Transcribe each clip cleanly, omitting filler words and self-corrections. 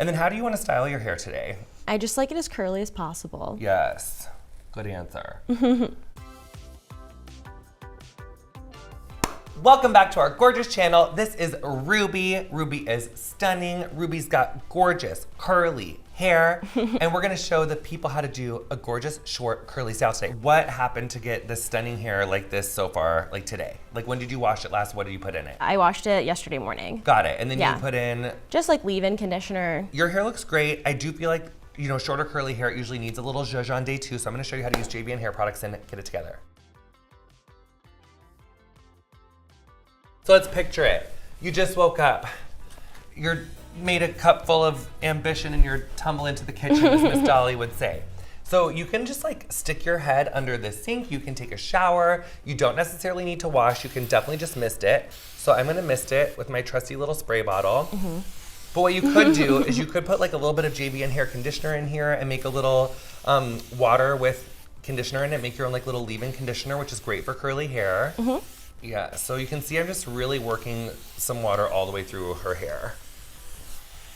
And then how do you want to style your hair today? I just like it as curly as possible. Yes, good answer. Welcome back to our gorgeous channel. This is Ruby. Ruby is stunning. Ruby's got gorgeous curly hair, and we're gonna show the people how to do a gorgeous short curly style today. What happened to get this stunning hair like this so far, like today? Like when did you wash it last? What did you put in it? I washed it yesterday morning. Got it, and then Yeah. you put in? Just like leave-in conditioner. Your hair looks great. I do feel like, you know, shorter curly hair, it usually needs a little zhuzh on day 2, so I'm gonna show you how to use JVN hair products and get it together. So let's picture it. You just woke up. You're made a cup full of ambition and you're tumble into the kitchen, as Miss Dolly would say. So you can just like stick your head under the sink. You can take a shower. You don't necessarily need to wash. You can definitely just mist it. So I'm gonna mist it with my trusty little spray bottle. But what you could do is you could put like a little bit of JVN hair conditioner in here and make a little water with conditioner in it. Make your own like little leave-in conditioner, which is great for curly hair. Yeah, so you can see I'm just really working some water all the way through her hair.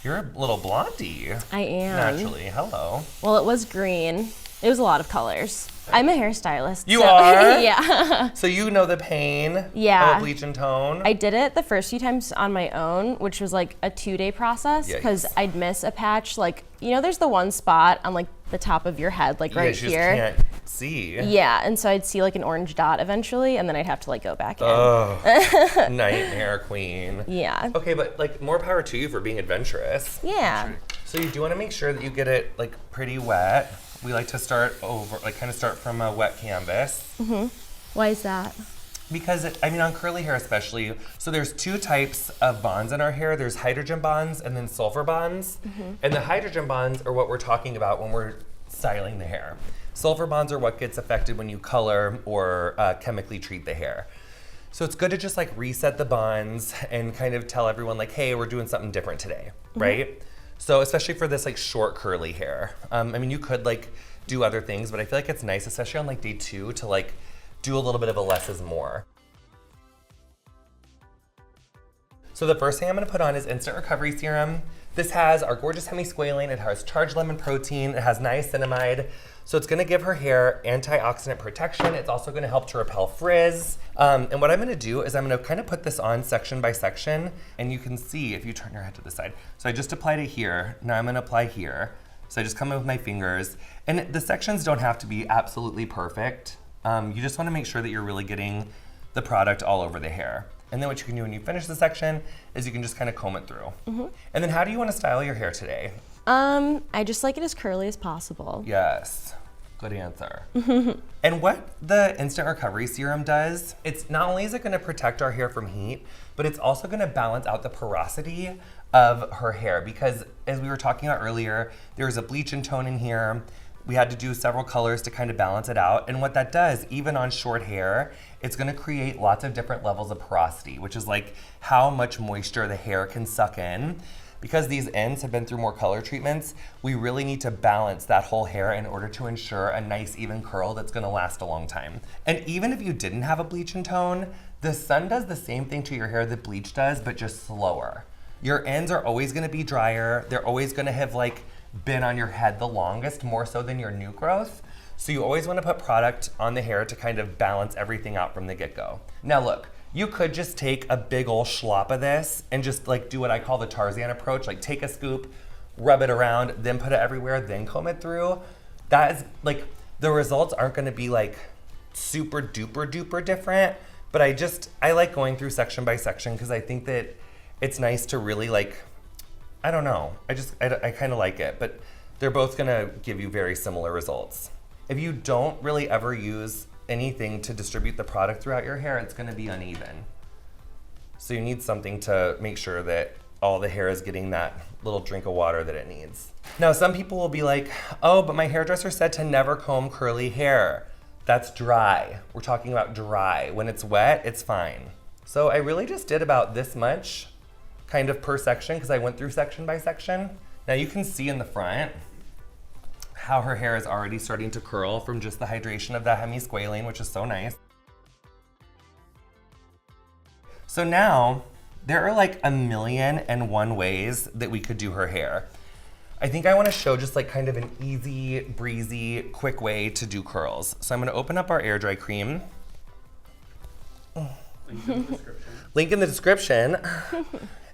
You're a little blondie. I am. Naturally, hello. Well, it was green. It was a lot of colors. I'm a hairstylist. You are? Yeah. So you know the pain Yeah. of bleach and tone? I did it the first few times on my own, which was like a 2-day process because Yikes. I'd miss a patch. Like, you know, there's the one spot on like the top of your head, like right you here. just can't see. Yeah, and so I'd see like an orange dot eventually, and then I'd have to like go back in. Oh, nightmare queen. Yeah. Okay, but like more power to you for being adventurous. Yeah. So you do want to make sure that you get it like pretty wet. We like to start over, like kind of start from a wet canvas. Why is that? Because I mean, on curly hair especially, so there's 2 types of bonds in our hair. There's hydrogen bonds and then sulfur bonds. And the hydrogen bonds are what we're talking about when we're styling the hair. Sulfur bonds are what gets affected when you color or chemically treat the hair. So it's good to just like reset the bonds and kind of tell everyone like, hey, we're doing something different today, right? So especially for this like short curly hair. I mean, you could like do other things, but I feel like it's nice, especially on like day 2, to like do a little bit of a less is more. So the first thing I'm gonna put on is Instant Recovery Serum. This has our gorgeous hemisqualane, it has charged lemon protein, it has niacinamide. So it's gonna give her hair antioxidant protection. It's also gonna help to repel frizz. And what I'm gonna do is I'm gonna kind of put this on section by section, and you can see if you turn your head to the side. So I just applied it here, now I'm gonna apply here. So I just come in with my fingers. And the sections don't have to be absolutely perfect. You just wanna make sure that you're really getting the product all over the hair. And then what you can do when you finish the section is you can just kind of comb it through. And then how do you want to style your hair today? I just like it as curly as possible. Yes, good answer. And what the Instant Recovery Serum does, it's not only is it going to protect our hair from heat, but it's also going to balance out the porosity of her hair, because as we were talking about earlier, there's a bleach and tone in here. We had to do several colors to kind of balance it out. And what that does, even on short hair, it's gonna create lots of different levels of porosity, which is like how much moisture the hair can suck in. Because these ends have been through more color treatments, we really need to balance that whole hair in order to ensure a nice even curl that's gonna last a long time. And even if you didn't have a bleach and tone, the sun does the same thing to your hair that bleach does, but just slower. Your ends are always gonna be drier. They're always gonna have like been on your head the longest, more so than your new growth. So you always want to put product on the hair to kind of balance everything out from the get-go. Now look, you could just take a big ol' schlop of this and just like do what I call the Tarzan approach, like take a scoop, rub it around, then put it everywhere, then comb it through. That is like, the results aren't gonna be like super duper duper different, but I like going through section by section because I think that it's nice to really like, I don't know. I kind of like it, but they're both gonna give you very similar results. If you don't really ever use anything to distribute the product throughout your hair, it's gonna be uneven. So you need something to make sure that all the hair is getting that little drink of water that it needs. Now, some people will be like, oh, but my hairdresser said to never comb curly hair. That's dry. We're talking about dry. When it's wet, it's fine. So I really just did about this much kind of per section because I went through section by section. Now you can see in the front how her hair is already starting to curl from just the hydration of that hemisqualane, which is so nice. So now there are like 1,000,001 ways that we could do her hair. I think I want to show just like kind of an easy, breezy, quick way to do curls. So I'm going to open up our air dry cream. Link in the description. Link in the description.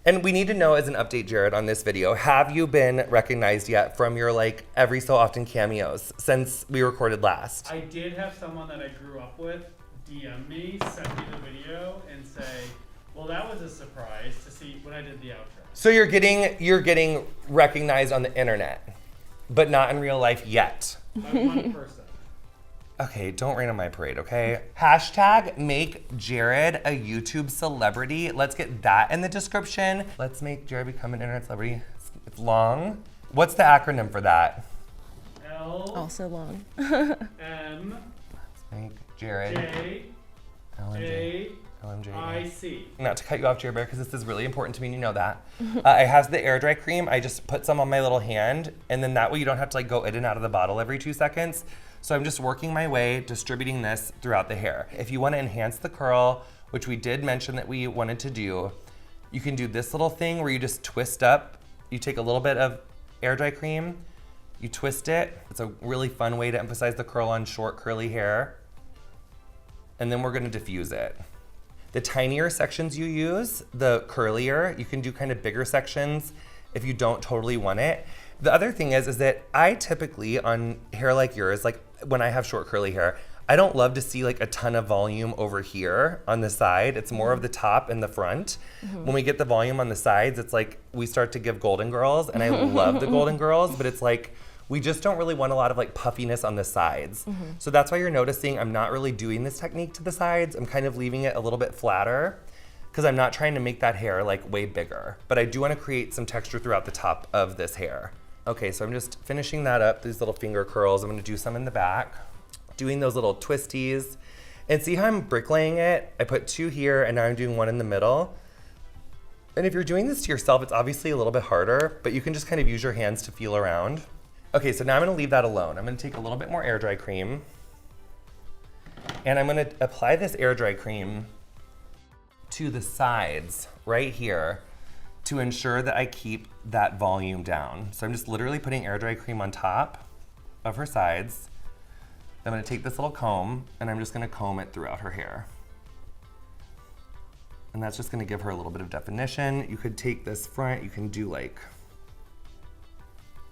And we need to know as an update, Jared, on this video, have you been recognized yet from your like every so often cameos since we recorded last? I did have someone that I grew up with DM me, send me the video, and say, well, that was a surprise to see when I did the outro. So you're getting recognized on the internet, but not in real life yet. By one person. Okay, don't rain on my parade, okay? Hashtag make Jared a YouTube celebrity. Let's get that in the description. Let's make Jared become an internet celebrity. It's long. What's the acronym for that? L Also long. M Let's make Jared J LMJ. A LMJ. I C. Not to cut you off, Jared Bear, because this is really important to me and you know that. I have the air dry cream. I just put some on my little hand, and then that way you don't have to like go in and out of the bottle every 2 seconds. So I'm just working my way, distributing this throughout the hair. If you want to enhance the curl, which we did mention that we wanted to do, you can do this little thing where you just twist up. You take a little bit of air dry cream, you twist it. It's a really fun way to emphasize the curl on short curly hair. And then we're going to diffuse it. The tinier sections you use, the curlier. You can do kind of bigger sections if you don't totally want it. The other thing is that I typically, on hair like yours, like when I have short curly hair, I don't love to see like a ton of volume over here on the side. It's more of the top and the front. When we get the volume on the sides, it's like we start to give Golden Girls, and I love the Golden Girls, but it's like we just don't really want a lot of like puffiness on the sides. So that's why you're noticing I'm not really doing this technique to the sides. I'm kind of leaving it a little bit flatter because I'm not trying to make that hair like way bigger, but I do want to create some texture throughout the top of this hair. Okay, so I'm just finishing that up, these little finger curls. I'm gonna do some in the back, doing those little twisties. And see how I'm bricklaying it? I put 2 here, and now I'm doing 1 in the middle. And if you're doing this to yourself, it's obviously a little bit harder, but you can just kind of use your hands to feel around. Okay, so now I'm gonna leave that alone. I'm gonna take a little bit more air dry cream, and I'm gonna apply this air dry cream to the sides right here to ensure that I keep that volume down. So I'm just literally putting air dry cream on top of her sides. I'm gonna take this little comb, and I'm just gonna comb it throughout her hair. And that's just gonna give her a little bit of definition. You could take this front, you can do like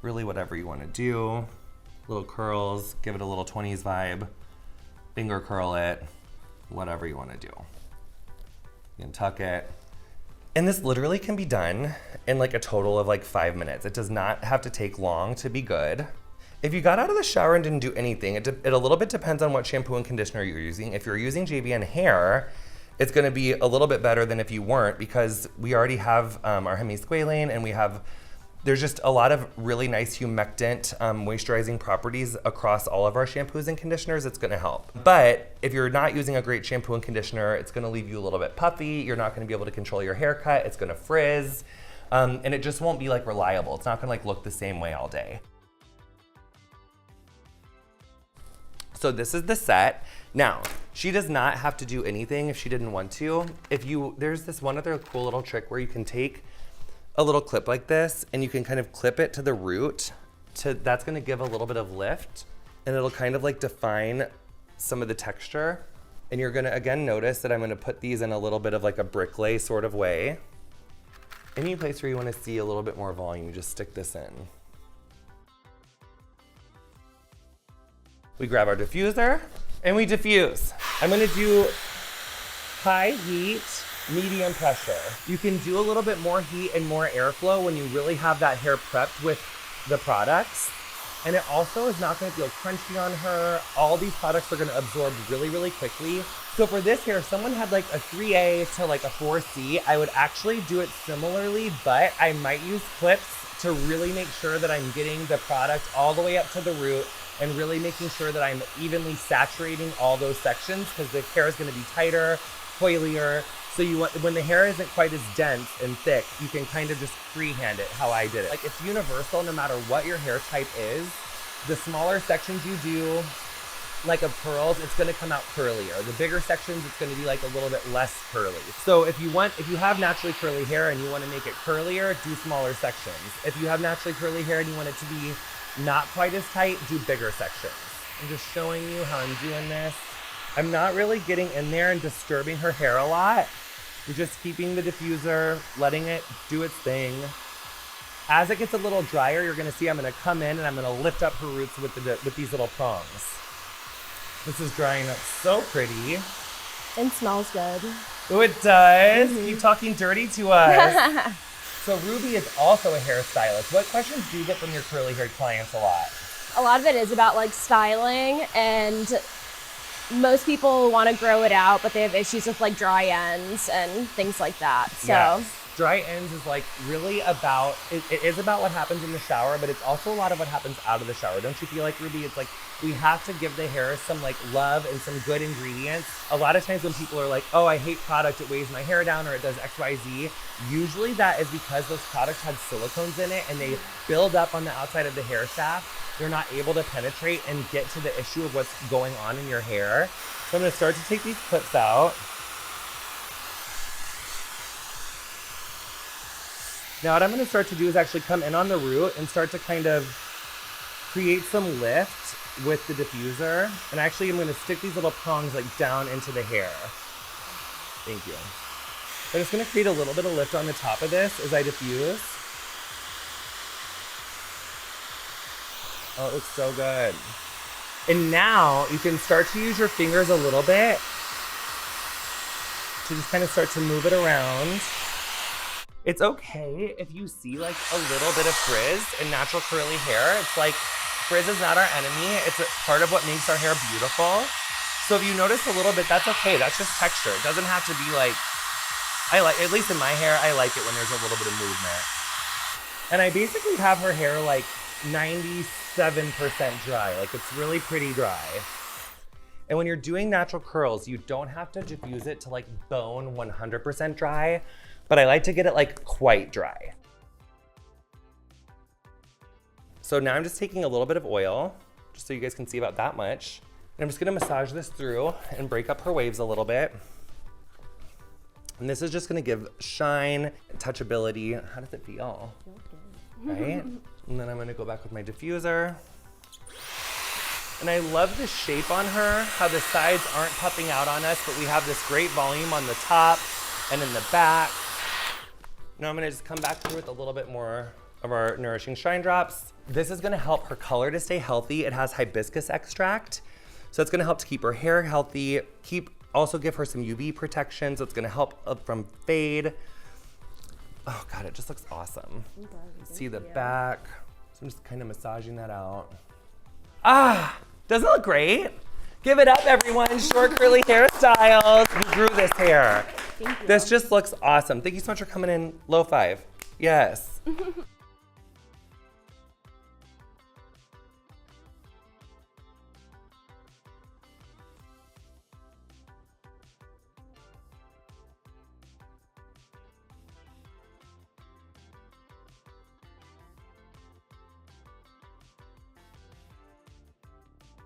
really whatever you wanna do. Little curls, give it a little 20s vibe, finger curl it, whatever you wanna do. You can tuck it. And this literally can be done in like a total of like 5 minutes. It does not have to take long to be good. If you got out of the shower and didn't do anything, it a little bit depends on what shampoo and conditioner you're using. If you're using JVN hair, it's gonna be a little bit better than if you weren't, because we already have our hemisqualane, and there's just a lot of really nice humectant moisturizing properties across all of our shampoos and conditioners. It's gonna help. But if you're not using a great shampoo and conditioner, it's gonna leave you a little bit puffy. You're not gonna be able to control your haircut. It's gonna frizz. And it just won't be like reliable. It's not gonna like look the same way all day. So this is the set. Now, she does not have to do anything if she didn't want to. There's this one other cool little trick where you can take a little clip like this, and you can kind of clip it to the root. That's gonna give a little bit of lift, and it'll kind of like define some of the texture. And you're gonna again notice that I'm gonna put these in a little bit of like a bricklay sort of way. Any place where you wanna see a little bit more volume, you just stick this in. We grab our diffuser, and we diffuse. I'm gonna do high heat, medium pressure. You can do a little bit more heat and more airflow when you really have that hair prepped with the products. And it also is not gonna feel crunchy on her. All these products are gonna absorb really, really quickly. So for this hair, if someone had like a 3A to like a 4C, I would actually do it similarly, but I might use clips to really make sure that I'm getting the product all the way up to the root and really making sure that I'm evenly saturating all those sections, because the hair is gonna be tighter, coilier. So when the hair isn't quite as dense and thick, you can kind of just freehand it how I did it. Like, it's universal no matter what your hair type is. The smaller sections you do, like of curls, it's gonna come out curlier. The bigger sections, it's gonna be like a little bit less curly. So if you have naturally curly hair and you wanna make it curlier, do smaller sections. If you have naturally curly hair and you want it to be not quite as tight, do bigger sections. I'm just showing you how I'm doing this. I'm not really getting in there and disturbing her hair a lot. I'm just keeping the diffuser, letting it do its thing. As it gets a little drier, you're gonna see I'm gonna come in and I'm gonna lift up her roots with these little prongs. This is drying up so pretty. And smells good. Oh, it does. Keep talking dirty to us. So Ruby is also a hairstylist. What questions do you get from your curly haired clients a lot? A lot of it is about like styling, and most people want to grow it out, but they have issues with like dry ends and things like that. So yes. Dry ends is like really about, it is about what happens in the shower, but it's also a lot of what happens out of the shower. Don't you feel like, Ruby? It's like we have to give the hair some like love and some good ingredients. A lot of times when people are like, oh, I hate product, it weighs my hair down or it does X, Y, Z. Usually that is because those products had silicones in it and they build up on the outside of the hair shaft. They're not able to penetrate and get to the issue of what's going on in your hair. So I'm gonna start to take these clips out. Now what I'm gonna start to do is actually come in on the root and start to kind of create some lift with the diffuser. And actually I'm gonna stick these little prongs like down into the hair. Thank you. I'm just gonna create a little bit of lift on the top of this as I diffuse. Oh, it looks so good. And now you can start to use your fingers a little bit to just kind of start to move it around. It's okay if you see like a little bit of frizz in natural curly hair. It's like, frizz is not our enemy. It's a part of what makes our hair beautiful. So if you notice a little bit, that's okay. That's just texture. It doesn't have to be like, at least in my hair, I like it when there's a little bit of movement. And I basically have her hair like 97% dry. Like it's really pretty dry. And when you're doing natural curls, you don't have to diffuse it to like bone 100% dry, but I like to get it like quite dry. So now I'm just taking a little bit of oil, just so you guys can see about that much. And I'm just gonna massage this through and break up her waves a little bit. And this is just gonna give shine, touchability. How does it feel? Right? And then I'm gonna go back with my diffuser. And I love the shape on her, how the sides aren't puffing out on us, but we have this great volume on the top and in the back. Now I'm gonna just come back through with a little bit more of our nourishing shine drops. This is gonna help her color to stay healthy. It has hibiscus extract, so it's gonna help to keep her hair healthy, also give her some UV protection, so it's gonna help from fade. Oh God, it just looks awesome. See the back. So I'm just kind of massaging that out. Ah, doesn't it look great? Give it up, everyone. Short curly hairstyles. We grew this hair. Thank you. This just looks awesome. Thank you so much for coming in. Low five. Yes.